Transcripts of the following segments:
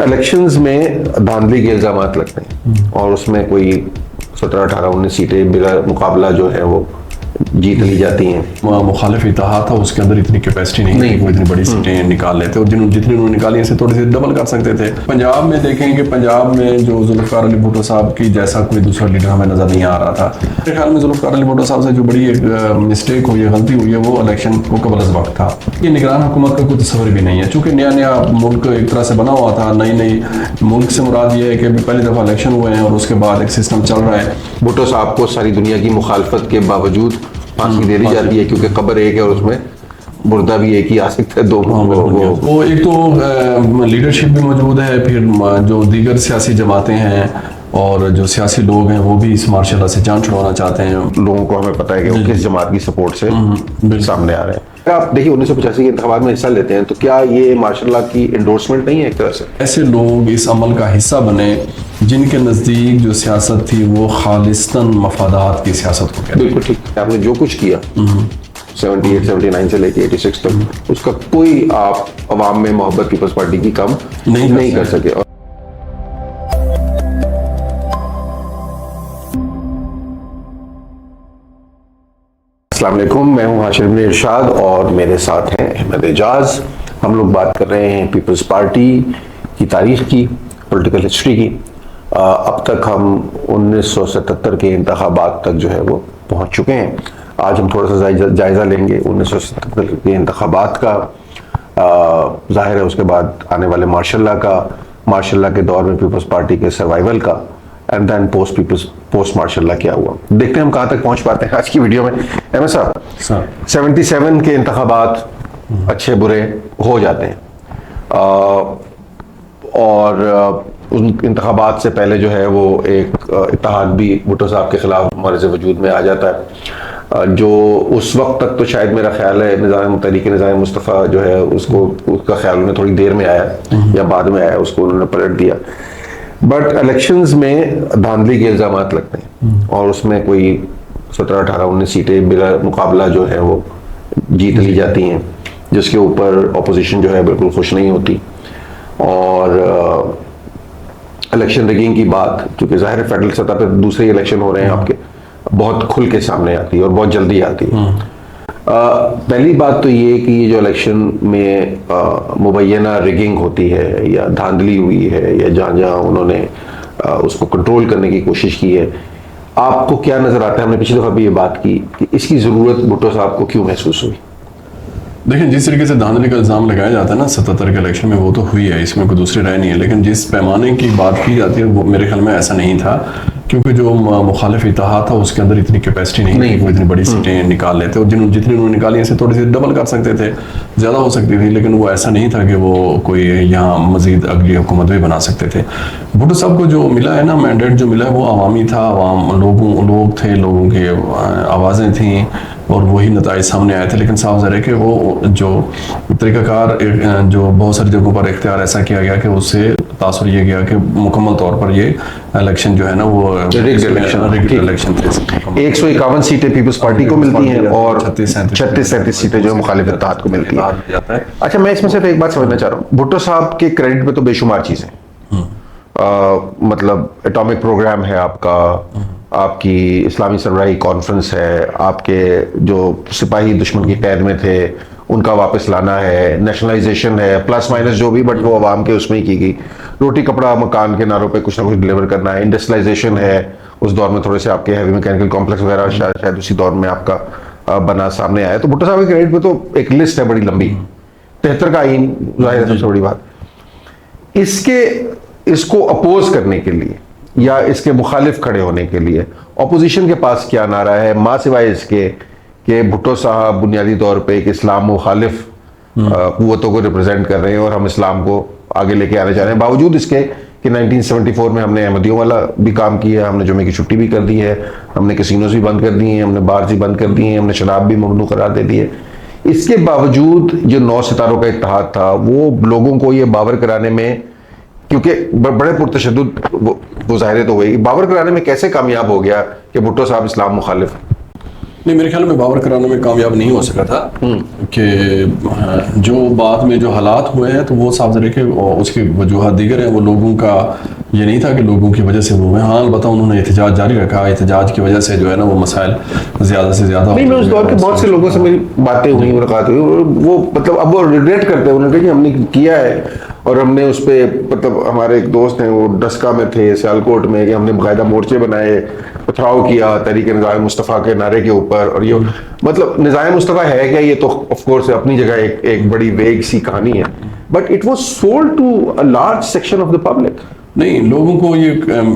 Elections में धांधली के इल्जाम लगते हैं और उसमें कोई 17, 18, 19 सीटें बिला मुकाबला जो है वो जीत ली जाती हैं। मुखालिफ इत्तेहाद था, उसके अंदर इतनी कैपेसिटी नहीं थी कि वो इतनी बड़ी सीटें निकाल लेते और जितनी उन्होंने निकाली इसे थोड़ी सी डबल कर सकते थे। पंजाब में देखें कि पंजाब में जो जुल्फ़िकार अली भुट्टो साहब की जैसा कोई दूसरा लीडर हमें नजर नहीं आ रहा था। मेरे ख्याल में जुल्फ़िकार अली भुट्टो साहब से जो बड़ी एक मिस्टेक हुई है, गलती हुई है, वो इलेक्शन को कबल अज़ वक्त था। ये निगरान हुकूमत का कोई तस्वर भी नहीं है, चूँकि नया नया मुल्क एक तरह से बना हुआ था। नई मुल्क से मुराद ये है कि पहली दफ़ा इलेक्शन हुए हैं और उसके बाद एक सिस्टम चल रहा है। भुट्टो साहब को सारी दुनिया की मुखालफत के बावजूद फांसी दे दी जाती है क्योंकि कब्र एक है और उसमें मुर्दा भी एक ही आ सकता है। वो एक तो लीडरशिप भी मौजूद है, फिर जो दीगर सियासी जमातें हैं और जो सियासी लोग हैं वो भी इस मार्शल लॉ से जान छुड़वाना चाहते हैं। लोगों को हमें पता है कि वो किस जमात की सपोर्ट से सामने आ रहे हैं। आप देखिए 1985 के इंतखाबात में हिस्सा लेते हैं तो क्या ये मार्शल लॉ की एंडोर्समेंट नहीं है एक तरह से? ऐसे लोग इस अमल का हिस्सा बने जिनके नज़दीक जो सियासत थी वो खालिस्तन मफादात की सियासत को कहते हैं। बिल्कुल ठीक। आपने जो कुछ किया 78, 79 से लेके 86 तक उसका कोई आप अवाम में मोहब्बत पीपल्स पार्टी की कम नहीं कर सके। अस्सलाम वालेकुम, मैं हूं हाशिर इब्न इरशाद और मेरे साथ हैं अहमद एजाज। हम लोग बात कर रहे हैं पीपल्स पार्टी की तारीख की, पॉलिटिकल हिस्ट्री की। अब तक हम 1977 के इंतखाबात तक जो है वो पहुंच चुके हैं। आज हम थोड़ा सा जायज़ा लेंगे 1977 के इंतखाबात का, जाहिर है उसके बाद आने वाले मार्शल लॉ का, मार्शल लॉ के दौर में पीपल्स पार्टी के सर्वाइवल का, and then post martial law क्या हुआ। देखते हैं हम कहाँ तक पहुंच पाते हैं आज की वीडियो में। अहमद साहब, 77 के इंतखाबात अच्छे बुरे हो जाते हैं और उन इंतखाबात से पहले जो है वो एक इत्तेहाद भी भुट्टो साहब के खिलाफ हमारे से वजूद में आ जाता है, जो उस वक्त तक तो शायद मेरा ख्याल है निज़ाम मुस्तफ़ा जो है उसका ख्याल में थोड़ी देर में आया या बाद में आया, उसको उन्होंने पलट दिया। बट इलेक्शंस में धांधली के इल्जाम लगते हैं और उसमें कोई 17, 18, 19 सीटें बिला मुकाबला जो है वो जीत ली जाती हैं, जिसके ऊपर अपोजिशन जो है बिल्कुल खुश नहीं होती। और इलेक्शन रिगिंग की बात, क्योंकि जाहिर है फेडरल सतह पर दूसरे इलेक्शन हो रहे हैं आपके, बहुत खुल के सामने आती है और बहुत जल्दी आती है। पहली बात तो ये कि ये जो इलेक्शन में मुबैना रिगिंग होती है या धांधली हुई है या जहाँ उन्होंने उसको कंट्रोल करने की कोशिश की है, आपको क्या नजर आता है? हमने पिछली दफा भी ये बात की कि इसकी जरूरत भुट्टो साहब को क्यों महसूस हुई? देखिए, जिस तरीके से धांधली का इल्ज़ाम लगाया जाता है ना 77 के इलेक्शन में, वो तो हुई है, इसमें कोई दूसरी राय नहीं है। लेकिन जिस पैमाने की बात की जाती है वो मेरे ख्याल में ऐसा नहीं था, क्योंकि जो मुखालिफ इत्तेहाद था उसके अंदर इतनी कैपेसिटी नहीं थी कि वो इतनी बड़ी सीटें निकाल लेते और जितनी उन्होंने निकाली इसे थोड़ी सी डबल कर सकते थे, ज़्यादा हो सकती थी, लेकिन वो ऐसा नहीं था कि वो कोई यहाँ मजीद अगली हुकूमत भी बना सकते थे। भुट्टो साहब को जो मिला है ना, मैंडेट जो मिला है वो अवामी था, लोग थे, लोगों की आवाज़ें थीं और वही नताइज सामने आए थे। लेकिन साफ ज़ाहिर है कि वो जो तरीक़ाकार जो बहुत सारी जगहों पर इख्तियार ऐसा किया गया कि उससे तासुर ये गया कि मुकम्मल तौर पर ये इलेक्शन जो है ना वो इलेक्शन थे। 151 सीटें पीपल्स पार्टी को मिलती हैं और 36-37 सीटें जो मुखालिफ इत्तेहाद को मिलती हैं। अच्छा, मैं इसमें सिर्फ एक बात समझना चाह रहा हूँ, भुट्टो साहब के क्रेडिट पे तो बेशुमार चीज़ें, मतलब एटॉमिक प्रोग्राम है आपका, आपकी इस्लामी सरबराही कॉन्फ्रेंस है, आपके जो सिपाही दुश्मन की कैद में थे उनका वापस लाना है, नेशनलाइजेशन है, प्लस माइनस जो भी, बट वो अवाम के उसमें ही की गई, रोटी कपड़ा मकान के नारों पे कुछ ना कुछ डिलीवर करना है, इंडस्ट्रियलाइजेशन है, उस दौर में थोड़े से आपके हैवी मैकेनिकल कॉम्प्लेक्स वगैरह शायद उसी दौर में आपका बना सामने आया। तो भुट्टो साहब के क्रेडिट पे तो एक लिस्ट है बड़ी लंबी, 73 का आईन जाहिर है सबसे बड़ी बात। इसको अपोज करने के लिए या इसके मुखालिफ खड़े होने के लिए अपोजिशन के पास क्या नारा है, मां सिवाय इसके कि भुट्टो साहब बुनियादी तौर पे एक इस्लाम मुखालिफ कुव्वतों को रिप्रेजेंट कर रहे हैं और हम इस्लाम को आगे लेके आने चाह रहे हैं, बावजूद इसके कि 1974 में हमने अहमदियों वाला भी काम किया, हमने जुमे की छुट्टी भी कर दी है, हमने कैसीनोज भी बंद कर दिए हैं, हमने बार्स भी बंद कर दिए हैं, हमने शराब भी ममनू करार दे दी है। इसके बावजूद जो 9 सितारों का इत्तेहाद था वो लोगों को ये बावर कराने में, क्योंकि बड़े पुरतशद्दुद वो ज़ाहिर तो हुई, बावर कराने में कैसे कामयाब हो गया कि भुट्टो साहब इस्लाम मुखालिफ है? नहीं, मेरे ख्याल में बावर कराने में कामयाब नहीं हो सका था कि जो बाद में जो हालात हुए हैं तो वो साफ ज़रिए के उसकी वजूहत दीगर हैं। वो लोगों का ये नहीं था कि लोगों की वजह से वो हुए। हाँ, अलबत्ता उन्होंने एहतजाज जारी रखा, एहतजाज की वजह से जो है ना वो मसाइल ज़्यादा से ज़्यादा। नहीं, मैं उस दौर के बहुत से लोगों से मेरी बातें हुई, मुलाकात हुई, वो मतलब अब वो रिग्रेट करते हैं। उन्होंने कहा कि हमने किया है और हमने उस पर मतलब हमारे एक दोस्त हैं वो डस्का में थे, सियालकोट में, कि हमने बाकायदा मोर्चे बनाए, पथराव किया तहरीक निज़ाम मुस्तफ़ा के नारे के ऊपर। और ये मतलब निज़ाम मुस्तफ़ा है क्या, ये तो ऑफ कोर्स अपनी जगह एक बड़ी वेग सी कहानी है, but it was sold to a large section of the public. नहीं, लोगों को ये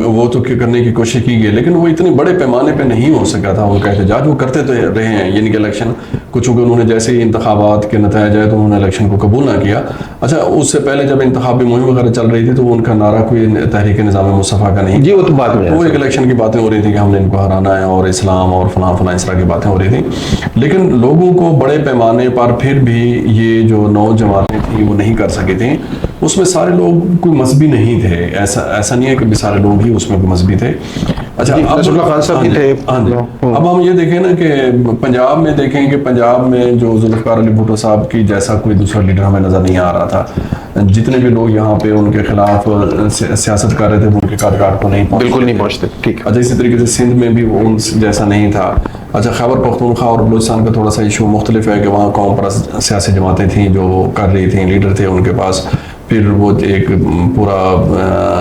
वो तो करने की कोशिश की गई, लेकिन वो इतने बड़े पैमाने पे नहीं हो सका था उनका एहतजाज। वो करते तो रहे हैं, यानी कि इलेक्शन कुछ उन्होंने जैसे ही इंतखाबात के नतीजे आए तो उन्होंने इलेक्शन को कबूल ना किया। अच्छा, उससे पहले जब इंतखाबी मुहिम वगैरह चल रही थी तो उनका नारा कोई तहरीक निज़ाम मुस्तफ़ा का नहीं जी, वो तो बाद में वो एक इलेक्शन की बातें हो रही थी कि हमने इनको हराना है और इस्लाम और फलां फलां इस तरह की बातें हो रही थी। लेकिन लोगों को बड़े पैमाने पर फिर भी ये जो 9 जमातें थी वो नहीं कर सके थे। उसमें सारे लोग कोई मजहबी नहीं थे, ऐसा नहीं है कि सारे लोग ही उसमें कोई मजहबी थे। अच्छा, नसरुल्लाह खान साहब भी थे। हाँ जी। अब हम ये देखें ना कि पंजाब में देखें कि पंजाब में जो जुल्फ़िकार अली भुट्टो साहब की जैसा कोई दूसरा लीडर हमें नज़र नहीं आ रहा था। जितने भी लोग यहाँ पे उनके खिलाफ सियासत कर रहे थे वो उनके कारगार को नहीं पहुंचते, बिल्कुल नहीं पहुंचते। ठीक। अच्छा, इसी तरीके से सिंध में भी वो उन जैसा नहीं था। अच्छा, खैबर पख्तूनख्वा और बलूचिस्तान का थोड़ा सा इशू मुख्तलिफ है कि वहाँ कौम परस्त सियासी जमातें थीं जो कर रही थी, लीडर थे उनके पास। फिर वो एक पूरा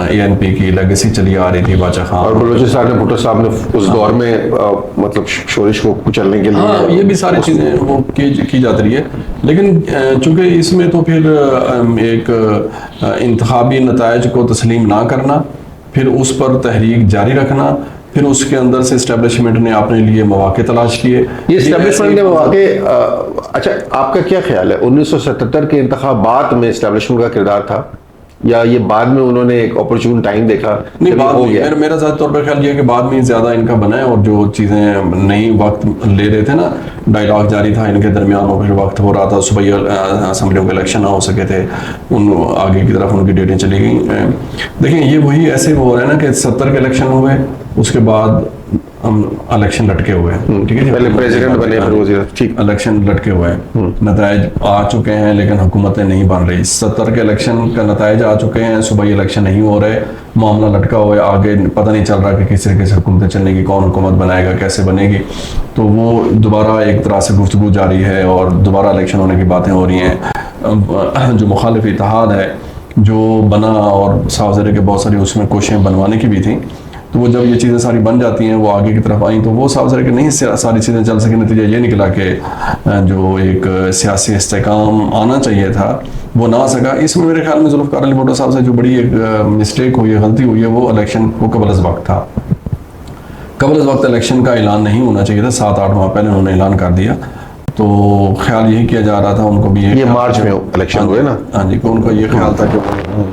ANP की लेगेसी चली आ रही थी बादशाह खान, और बलूचिस्तान में भुट्टो साहब ने उस दौर में मतलब शोरिश को कुचलने के लिए, हाँ, ये भी सारी चीज़ें वो की जाती रही है। लेकिन चूंकि इसमें तो फिर एक इंतखाबी नतायज को तस्लीम ना करना, फिर उस पर तहरीक जारी रखना, फिर उसके अंदर से इस्टेब्लिशमेंट ने अपने लिए मौके तलाश किए। ये इस्टेब्लिशमेंट ने मौके अच्छा, आपका क्या ख्याल है 1977 के इंतखाबात में इस्टेब्लिशमेंट का किरदार था, या ये बाद में उन्होंने एक अपॉर्चुन टाइम देखा? नहीं, जब ये बाद हो में गया। मेरा ज़्यादा तौर पर ख्याल ये है कि बाद में ज़्यादा इनका बना है, और जो चीज़ें नई वक्त ले रहे थे ना, डायलॉग जारी था इनके दरमियान, और फिर वक्त हो रहा था, सुबह असम्बलियों के इलेक्शन ना हो सके थे, उन आगे की तरफ उनकी डेटें चली गई। देखिए, ये वही ऐसे हो रहा है ना कि 70 के इलेक्शन हुए, उसके बाद हम इलेक्शन लटके हुए हैं, ठीक है, पहले प्रेसिडेंट बने, फिर वज़ीर, ठीक। इलेक्शन लटके हुए हैं, नतायज आ चुके हैं लेकिन हुकूमतें नहीं बन रही। 70 के इलेक्शन का नतायज आ चुके हैं, सुबह इलेक्शन नहीं हो रहे, मामला लटका हुआ है, आगे पता नहीं चल रहा कि किस तरीके से हुकूमतें चलने की, कौन हुकूमत बनाएगा, कैसे बनेगी। तो वो दोबारा एक तरह से गुफ्तगू जारी है और दोबारा इलेक्शन होने की बातें हो रही हैं। जो मुखालिफ इत्तेहाद है जो बना, और साफ ज़रिए के बहुत सारी उसमें कोशिशें बनवाने की भी थी, तो वो जब ये चीज़ें सारी बन जाती हैं, वो आगे की तरफ आई, तो वो साफ ज़रिए के नहीं सारी चीज़ें चल सकी। नतीजा ये निकला कि जो एक सियासी इस्तेकाम आना चाहिए था वो ना आ सका। इसमें मेरे ख्याल में जुल्फ़िकार अली भुट्टो साहब से जो बड़ी एक मिस्टेक हुई है, गलती हुई है, वो इलेक्शन को कबल वक्त था। कबल वक्त इलेक्शन का ऐलान नहीं होना चाहिए था, 7-8 माह पहले उन्होंने ऐलान कर दिया। तो ख्याल यही किया जा रहा था, उनको भी ये मार्च में इलेक्शन हुए ना? हाँ जी, उनका ये ख्याल था कि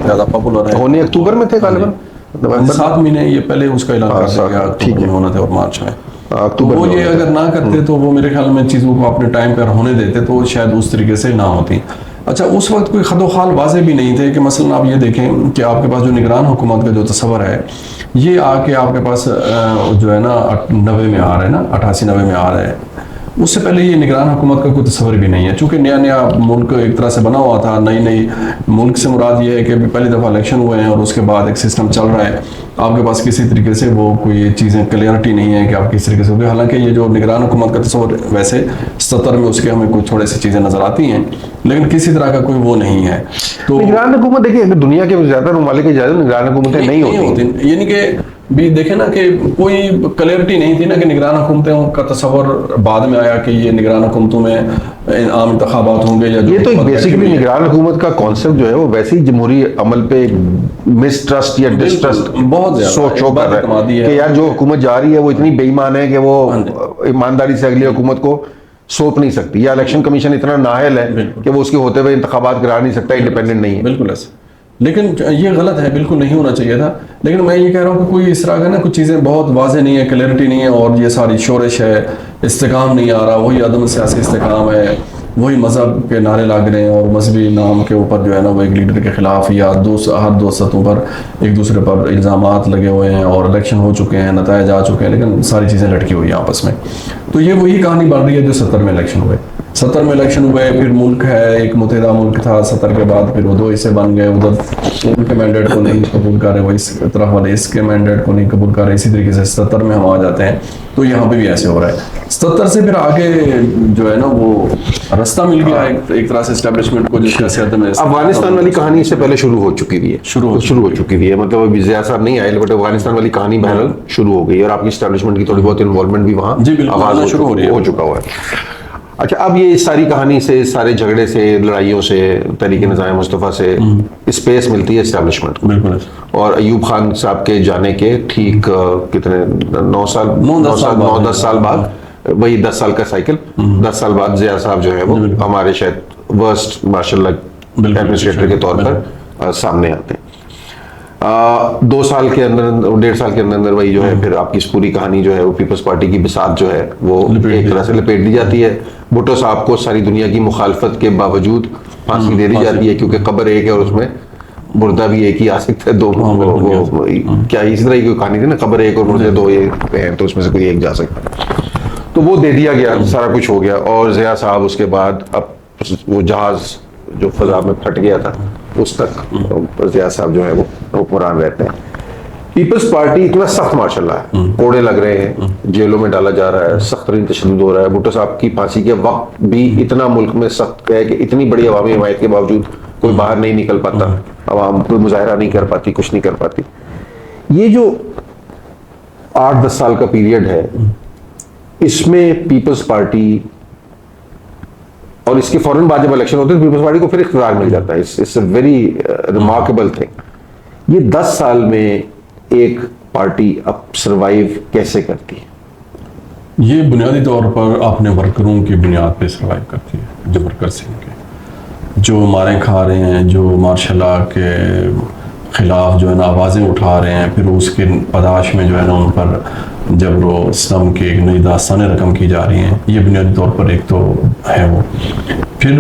ज़्यादा पॉपुलर है, होने अक्टूबर में थे गालिबन, नवंबर 7 महीने ये पहले उसका ऐलान कर दिया गया, ठीक है, होना था, और मार्च में। तो वो ये अगर ना करते तो वो मेरे ख्याल में चीज़ों को अपने टाइम पर होने देते तो शायद उस तरीके से ना होती। अच्छा, उस वक्त कोई खदोखाल वाजे भी नहीं थे कि मसलन आप ये देखें कि आपके पास जो निगरान हुकूमत का जो तस्वर है, ये आके आपके पास जो है ना 90 में आ रहा है ना, 88-90 में आ रहा है। उससे पहले ये निगरान हुकूमत का कोई तस्वर भी नहीं है, चूँकि नया नया मुल्क एक तरह से बना हुआ था। नई मुल्क से मुराद ये है कि पहली दफ़ा इलेक्शन हुए हैं और उसके बाद एक सिस्टम चल रहा है, आपके पास किसी तरीके से वो कोई चीज़ें क्लियरिटी नहीं है कि आप किस तरीके से होगी। हालांकि ये जो निगरान हुकूमत का तस्वर वैसे 70 में उसके हमें कुछ थोड़ी सी चीज़ें नज़र आती हैं, लेकिन किसी तरह का कोई वो नहीं है। तो निगरान हुकूमत देखिए, दुनिया के ज़्यादातर ममालिक की इजाज़त निगरान हुकूमतें नहीं होती, यानी कि भी देखे ना कि कोई क्लैरिटी नहीं थी ना कि निगरान हुकूमतों का तस्वर बाद में आया कि ये निगरान हुकूमतों में आम इंतखाबात होंगे, या ये तो एक बेसिकली निगरान हुकूमत का कॉन्सेप्ट जो है वो वैसे ही जमहूरी अमल पे मिसट्रस्ट या डिस्ट्रस्ट बहुत सोच शो कर रहा है कि यार जो हुकूमत जा रही है वो इतनी बेईमान है कि वो ईमानदारी से अगली हुकूमत को सौंप नहीं सकती, या इलेक्शन कमीशन इतना नाअहल है कि वो उसके होते हुए इंतखाबात करा नहीं सकता, इंडिपेंडेंट नहीं है। बिल्कुल ऐसा, लेकिन ये गलत है, बिल्कुल नहीं होना चाहिए था। लेकिन मैं ये कह रहा हूँ कि कोई इस तरह का ना कुछ चीज़ें बहुत वाज़ेह नहीं है, क्लैरिटी नहीं है, और ये सारी शोरिश है, इस्तेकाम नहीं आ रहा, वही अदम सियासी इस्तेकाम है, वही मज़हब के नारे लाग रहे हैं और मजहबी नाम के ऊपर जो है ना वो एक लीडर के खिलाफ या हर दो सतहों पर एक दूसरे पर इल्ज़ामात लगे हुए हैं और इलेक्शन हो चुके हैं, नतायज आ चुके हैं, लेकिन सारी चीज़ें लटकी हुई हैं आपस में। तो ये वही कहानी बन रही है जो 70 में इलेक्शन हुए। 70 में इलेक्शन हुए, फिर मुल्क है एक मुतहदा मुल्क था 70 के बाद, फिर वो 2 हिस्से बन गए, उधर उनके मैंडेट को नहीं कबूल कर रहे, वो इस तरफ वाले इसके मैंडेट को नहीं कबूल कर रहे। इसी तरीके से 70 में हम आ जाते हैं, तो यहाँ पे भी ऐसे हो रहा है। 70 से फिर आगे जो है ना वो रास्ता मिल गया एक तरह से एस्टेब्लिशमेंट को, जिसका सियासत में अफगानिस्तान वाली कहानी इससे पहले शुरू हो चुकी हुई है, शुरू हो चुकी हुई है। मतलब अभी ज़िया साहब नहीं आए, बट अफगानिस्तान वाली कहानी बहरहाल शुरू हो गई है और आपकी एस्टेब्लिशमेंट की थोड़ी बहुत इन्वॉल्वमेंट भी वहाँ आगाज शुरू हो चुका हुआ है। अच्छा, अब ये इस सारी कहानी से, इस सारे झगड़े से, लड़ाइयों से, तहरीक निज़ाम मुस्तफ़ा से स्पेस मिलती है एस्टेब्लिशमेंट को। बिल्कुल। और अयूब खान साहब के जाने के ठीक कितने 9-10 साल बाद, वही 10 साल का साइकिल, 10 साल बाद ज़िया साहब जो है वो हमारे शायद वर्स्ट मार्शल एडमिनिस्ट्रेटर के तौर पर सामने आते हैं। 2 साल के अंदर, 1.5 साल के अंदर वही जो है फिर आपकी इस पूरी कहानी जो है वो पीपल्स पार्टी की बिसात जो है वो एक तरह से लपेट दी जाती है। भुट्टो साहब को सारी दुनिया की मुखालफत के बावजूद फांसी दे दी जाती है, क्योंकि कब्र एक है और उसमें मुर्दा भी एक ही आ सकता है। 2 क्या इसी तरह की कहानी थी ना, कब्र एक और मुर्दे 2 हैं, तो उसमें से कोई एक जा सकता है। तो वो दे दिया गया, सारा कुछ हो गया। और ज़िया साहब उसके बाद, अब वो जहाज जो फजा में फट गया था उस तक ज़िया साहब जो है वो हुक्मरान रहते हैं। पीपल्स पार्टी इतना सख्त माशाल्लाह है, कोड़े लग रहे हैं, जेलों में डाला जा रहा है, सख्त तरीन तशद्दुद हो रहा है। भुट्टो साहब की फांसी के वक्त भी इतना मुल्क में सख्त है कि इतनी बड़ी अवामी हिमायत के बावजूद कोई बाहर नहीं निकल पाता, अवाम कोई मुजाहरा नहीं कर पाती, कुछ नहीं कर पाती। ये जो 8-10 साल का पीरियड है, इसमें पीपल्स पार्टी, और इसके फौरन बाद जब इलेक्शन होते हैं तो पीपल्स पार्टी को फिर इख्तियार मिल जाता है। It's a very remarkable thing. ये 10 साल में एक पार्टी अब सरवाइव कैसे करती है? ये बुनियादी तौर पर अपने वर्करों की बुनियाद पे सरवाइव करती है। जो वर्कर्स हैं इनके, जो मारें खा रहे हैं, जो मार्शल लॉ के खिलाफ जो है ना आवाज़ें उठा रहे हैं, फिर उसके पदाश में जो है ना उन पर जबर व सितम की एक नई दास्तानें रकम की जा रही हैं। ये बुनियादी तौर पर एक तो है वो। फिर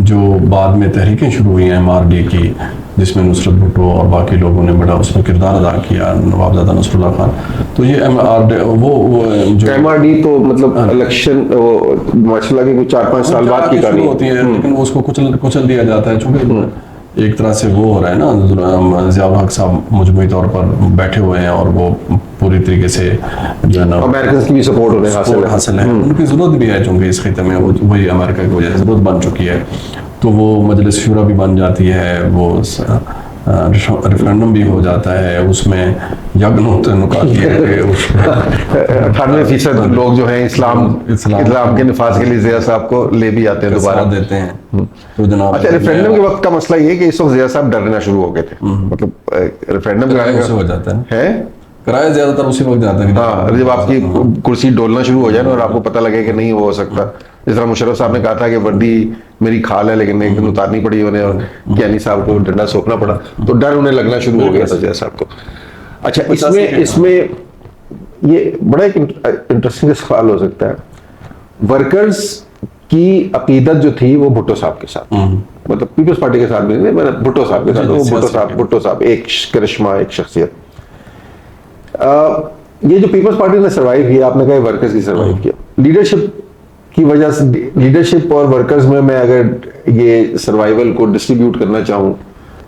जो बाद में तहरीकें शुरू हुई हैं MRD की, जिसमें नुसरत भुट्टो और बाकी लोगों ने बड़ा उसमें किरदार अदा किया, नवाबजादा नसरुल्लाह खान। तो ये MRD वो जो MRD तो मतलब इलेक्शन माशाल्लाह के कुछ 4-5 साल बाद की कहानी होती है, लेकिन वो उसको कुचल दिया जाता है, चूंकि एक तरह से वो हो रहा है ना, ज़िया हक साहब मजमूई तौर पर बैठे हुए हैं और वो पूरी तरीके से जो है ना अमेरिकन की भी सपोर्ट हासिल है। उनकी ज़रूरत भी है, चूँकि इस खिते में वही अमेरिका की वजह से ज़रूरत बन चुकी है। तो वो मजलिस शूरा भी बन जाती है, वो रेफरेंडम भी हो जाता है, उसमें यज्ञ नुकाती है। 98% लोग जो हैं इस्लाम के निफाज के लिए ज़िया साहब को ले भी आते हैं, दोबारा देते हैं। तो जनाब, अच्छा, रेफरेंडम के वक्त का मसला ये कि इस वक्त ज़िया साहब डरना शुरू हो गए थे। मतलब रेफरेंडम हो जाता है कराया ज्यादातर उसी वक्त जाता है। हाँ, जब आपकी कुर्सी डोलना शुरू हो जाए ना और आपको पता लगे कि नहीं हो सकता। जिस तरह मुशर्रफ साहब ने कहा था कि वर्दी मेरी खाल है, लेकिन एक दिन उतारनी पड़ी उन्हें और ज्ञानी साहब को डंडा सौंपना पड़ा, तो डर उन्हें लगना शुरू हो गया था ज़िया साहब को। अच्छा, इसमें ये बड़ा एक इंटरेस्टिंग सवाल हो सकता है। वर्कर्स की अकीदत जो थी वो भुट्टो साहब के साथ, मतलब पीपल्स पार्टी के साथ भी नहीं, मैंने भुट्टो साहब के साथ, भुट्टो साहब एक करिश्मा, एक शख्सियत। ये जो पीपल्स पार्टी ने सर्वाइव किया, आपने कहा वर्कर्स की सर्वाइव किया, लीडरशिप की वजह से। लीडरशिप और वर्कर्स में मैं अगर ये सर्वाइवल को डिस्ट्रीब्यूट करना चाहूँ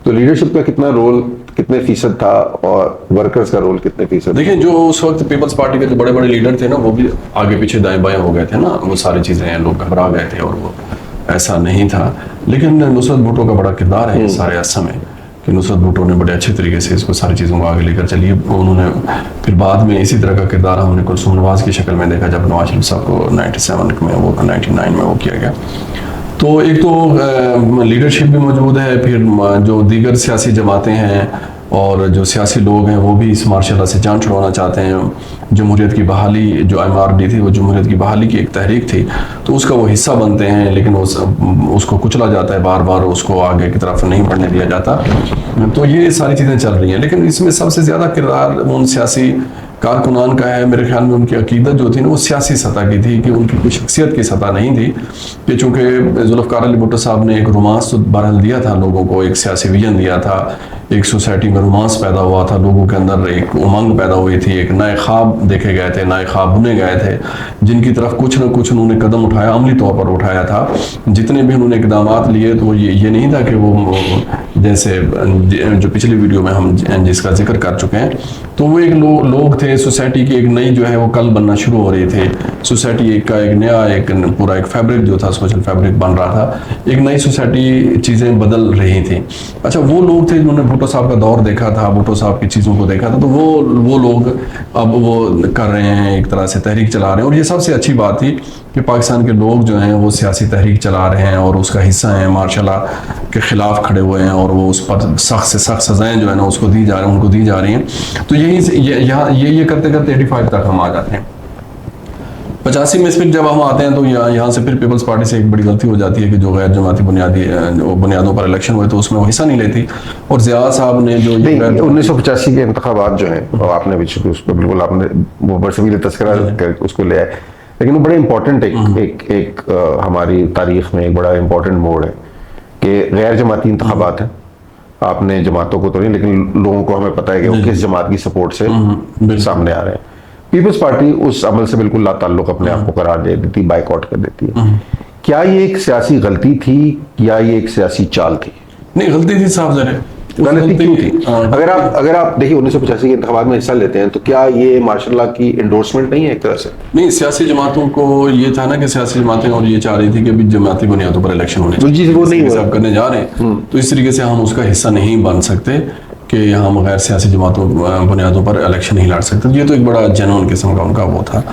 तो लीडरशिप का कितना रोल, कितने फीसद था, और वर्कर्स का रोल कितने फीसद? देखिए, जो उस वक्त पीपल्स पार्टी के जो बड़े बड़े लीडर थे ना, वो भी आगे पीछे दाएं बाएं हो गए थे ना, वो सारी चीजें लोग घबरा गए थे और वो ऐसा नहीं था। लेकिन नुसरत भुट्टो का बड़ा किरदार है इस सारे अरसे में, कि नुसरत भुट्टो ने बड़े अच्छे तरीके से इसको सारी चीज़ों को आगे लेकर चली। उन्होंने फिर बाद में इसी तरह का किरदार हमने कुलसूम नवाज की शक्ल में देखा, जब नवाज शरीफ साहब को 97 में वो 99 में वो किया गया। तो एक तो लीडरशिप भी मौजूद है, फिर जो दीगर सियासी जमातें हैं और जो सियासी लोग हैं वो भी इस मार्शल लॉ से जान छुड़वाना चाहते हैं। जमहूरियत की बहाली, जो MRD थी वो जमहूरियत की बहाली की एक तहरीक थी, तो उसका वो हिस्सा बनते हैं, लेकिन उसको कुचला जाता है बार बार, उसको आगे की तरफ नहीं बढ़ने दिया जाता। तो ये सारी चीज़ें चल रही हैं, लेकिन इसमें सबसे ज़्यादा किरदार उन सियासी कारकुनान का है, मेरे ख्याल में उनकी अकीदत जो थी ना वो सियासी सतह की थी, कि उनकी कोई शख्सियत की सतह नहीं थी। कि चूँकि जुल्फ़िकार अली भुट्टो साहब ने एक रोमांस तो बहरहाल दिया था लोगों को, एक सियासी विजन दिया था, एक सोसाइटी में रोमांस पैदा हुआ था, लोगों के अंदर एक उमंग पैदा हुई थी, एक नए ख्वाब देखे गए थे, नए ख्वाब बुने गए थे, जिनकी तरफ कुछ न कुछ उन्होंने कदम उठाया, अमली तौर पर उठाया था। जितने भी उन्होंने इकदाम लिए तो ये नहीं था कि वो जैसे जो पिछली वीडियो में हम जिसका जिक्र कर चुके हैं, तो वो एक लोग थे, सोसाइटी की एक नई जो है वो कल बनना शुरू हो रही थी, सोसाइटी का एक नया एक पूरा एक फैब्रिक जो था, सोशल फैब्रिक बन रहा था, एक नई सोसाइटी चीज़ें बदल रही थी। अच्छा, वो लोग थे जिन्होंने भुट्टो साहब का दौर देखा था, भुट्टो साहब की चीज़ों को देखा था, तो वो लोग अब वो कर रहे हैं, एक तरह से तहरीक चला रहे हैं। और ये सबसे अच्छी बात थी कि पाकिस्तान के लोग जो हैं वो सियासी तहरीक चला रहे हैं और उसका हिस्सा हैं, मार्शल के खिलाफ खड़े हुए हैं, और वो उस पर सख्त से सख्त सजाएं जो है ना उसको दी जा रही हैं, उनको दी जा रही हैं। तो ये करते करते 85 तक हम आ जाते हैं। 85 में फिर जब हम आते हैं तो यहाँ से फिर पीपल्स पार्टी से एक बड़ी गलती हो जाती है कि जो गैर जमाती बुनियादों पर इलेक्शन हुए तो उसमें वो हिस्सा नहीं लेती, और ज़िया साहब ने जो 1985 के इंतखाबात जो हैं, और आपने भी उस पर बिल्कुल आपने वो बरसबील तस्करा करके उसको ले आए, लेकिन वो बड़े इंपॉर्टेंट एक हमारी तारीख में एक बड़ा इंपॉर्टेंट मोड़ है कि गैर जमाती इंतखाबात हैं। आपने जमातों को तो नहीं, लेकिन लोगों को हमें पता है कि वो किस जमात की सपोर्ट से सामने आ रहे हैं। पीपल्स पार्टी उस अमल से बिल्कुल लाताल्लुक अपने आप को करार दे देती, बाइकआउट कर देती है। क्या ये एक सियासी गलती थी या ये एक सियासी चाल थी? नहीं, गलती थी साहब, जरा गलती क्यों थी? अगर आप देखिए 1985 के इंतखाबात में हिस्सा लेते हैं तो क्या ये मार्शल की एंडोर्समेंट नहीं है एक तरह से? नहीं, सियासी जमातों को ये था ना कि सियासी जमातें और ये चाह रही थी कि अभी जमाती बुनियादों पर इलेक्शन होने चाहिए, वो नहीं करने जा रहे हैं, तो इस तरीके से हम उसका हिस्सा नहीं बन सकते कि हम गैर सियासी जमातों बुनियादों पर इलेक्शन नहीं लड़ सकते। ये तो एक बड़ा जेन्युइन किस्म का उनका वो था,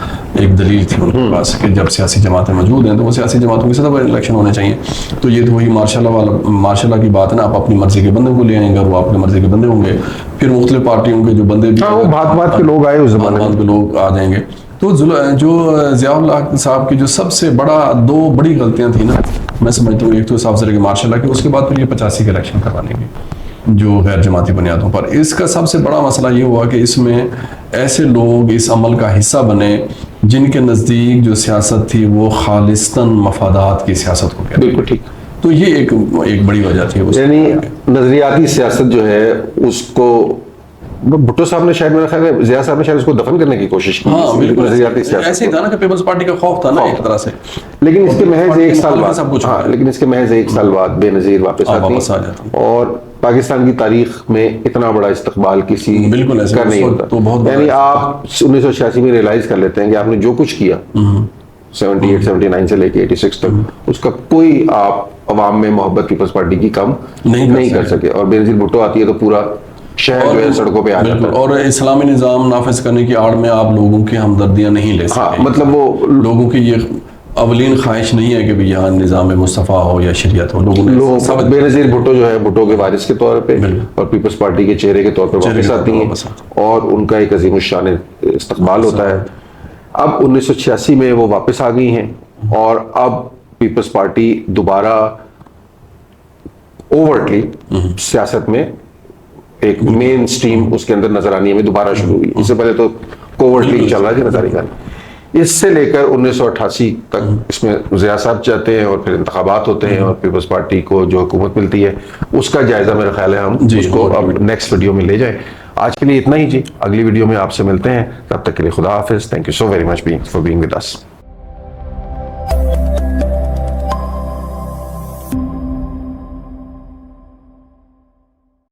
एक दलील थी उनके पास कि जब सियासी जमातें मौजूद हैं तो वो सियासी जमातों की सतह पर इलेक्शन होने चाहिए। तो ये तो वही मार्शल की बात है ना, आप अपनी मर्जी के बंदे को ले आएंगे और वो अपनी मर्जी के बंदे होंगे, फिर मुख्तलिफ पार्टियों के जो बंदे भात के लोग आए उस जमाने के लोग आ जाएंगे। तो जो ज़िया साहब की जो सबसे दो बड़ी गलतियां थी ना, मैं समझता हूँ, एक तो साहब के मार्शल की, उसके बाद फिर ये 85 के इलेक्शन करवाने की जो गैर जमाती बुनियादों पर। इसका सबसे बड़ा मसला ये हुआ कि इसमें ऐसे लोग इस अमल का हिस्सा बने जिनके नज़दीक जो सियासत थी वो खालिस्तन मफादात की सियासत को कहते। बिल्कुल ठीक। तो ये एक बड़ी वजह थी, यानी नजरियाती सियासत जो है उसको भुट्टो साहब ने शायद, मेरा ख्याल है ज़िया साहब ने शायद उसको दफन करने की कोशिश की। हाँ, बिल्कुल ऐसे ही था ना कि पीपल्स पार्टी का खौफ था ना एक तरह से। लेकिन इसके महज एक साल बाद सब कुछ, हाँ, लेकिन इसके महज एक साल बाद बेनजीर वापस आ जाती और पाकिस्तान की तारीख में इतना बड़ा इस्तकबाल किसी का नहीं होता। यानी आप 1986 में रियलाइज कर लेते हैं कि आपने जो कुछ किया 78, 79 से लेके 86 तक, उसका कोई आप अवाम में मोहब्बत पीपल्स पार्टी की कम नहीं कर सके। और बेनजीर भुट्टो आती है तो पूरा शहर जो है सड़कों पे आ जाता है। और इस्लामी निज़ाम नाफिज करने की आड़ में आप लोगों की हमदर्दियां नहीं ले सकते। हाँ, मतलब वो लोगों की ये अवलीन ख्वाहिश नहीं है कि भी यहाँ निज़ाम मुस्तफ़ा हो या शरीयत हो। लोगों बेनज़ीर भुट्टो जो है भुट्टो के वारिस के तौर पे और पीपल्स पार्टी के चेहरे के तौर पर वापस आती हैं और उनका एक अजीम शान इस्तकबाल होता है। अब 1986 में वो वापस आ गई हैं और अब पीपल्स पार्टी दोबारा ओवरटली सियासत में एक मेन स्ट्रीम उसके अंदर नजर आनी में दोबारा शुरू हुई। इससे पहले तो कोवर्टली चल रहा है नजर। इससे लेकर 1988 तक इसमें ज़िया साहब चाहते हैं और फिर इंतखाबात होते हैं और पीपल्स पार्टी को जो हुकूमत मिलती है उसका जायजा मेरा ख्याल है हम उसको अब नेक्स्ट वीडियो में ले जाएं। आज के लिए इतना ही जी, अगली वीडियो में आपसे मिलते हैं, तब तक के लिए खुदा हाफिज। Thank you so very much for being with us.